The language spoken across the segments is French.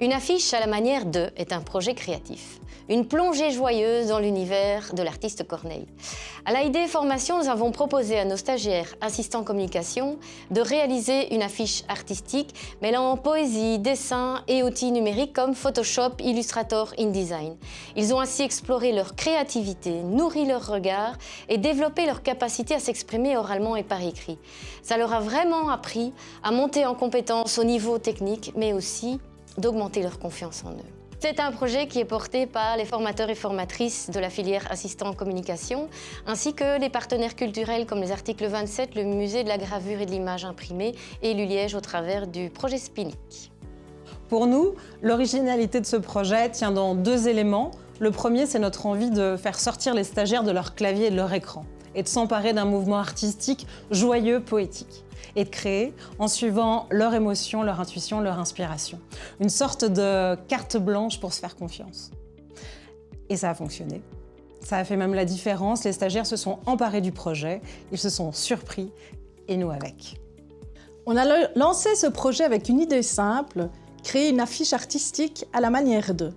Une affiche à la manière de est un projet créatif. Une plongée joyeuse dans l'univers de l'artiste Corneille. À l'AID Formation, nous avons proposé à nos stagiaires assistants communication de réaliser une affiche artistique mêlant poésie, dessin et outils numériques comme Photoshop, Illustrator, InDesign. Ils ont ainsi exploré leur créativité, nourri leur regard et développé leur capacité à s'exprimer oralement et par écrit. Ça leur a vraiment appris à monter en compétences au niveau technique, mais aussi d'augmenter leur confiance en eux. C'est un projet qui est porté par les formateurs et formatrices de la filière assistant en communication, ainsi que les partenaires culturels comme les articles 27, le musée de la gravure et de l'image imprimée et l'ULiège au travers du projet Spinic. Pour nous, l'originalité de ce projet tient dans deux éléments. Le premier, c'est notre envie de faire sortir les stagiaires de leur clavier et de leur écran et de s'emparer d'un mouvement artistique joyeux, poétique, et de créer en suivant leur émotion, leur intuition, leur inspiration. Une sorte de carte blanche pour se faire confiance. Et ça a fonctionné. Ça a fait même la différence. Les stagiaires se sont emparés du projet, ils se sont surpris, et nous avec. On a lancé ce projet avec une idée simple, créer une affiche artistique à la manière de.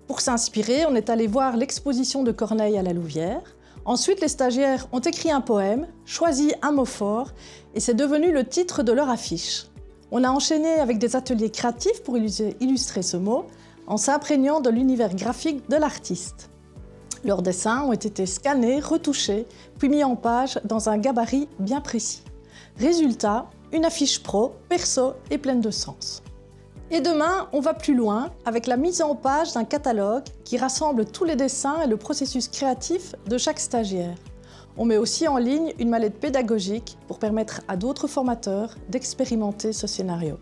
Pour s'inspirer, on est allé voir l'exposition de Corneille à la Louvière. Ensuite, les stagiaires ont écrit un poème, choisi un mot fort, et c'est devenu le titre de leur affiche. On a enchaîné avec des ateliers créatifs pour illustrer ce mot, en s'imprégnant de l'univers graphique de l'artiste. Leurs dessins ont été scannés, retouchés, puis mis en page dans un gabarit bien précis. Résultat, une affiche pro, perso et pleine de sens. Et demain, on va plus loin avec la mise en page d'un catalogue qui rassemble tous les dessins et le processus créatif de chaque stagiaire. On met aussi en ligne une mallette pédagogique pour permettre à d'autres formateurs d'expérimenter ce scénario.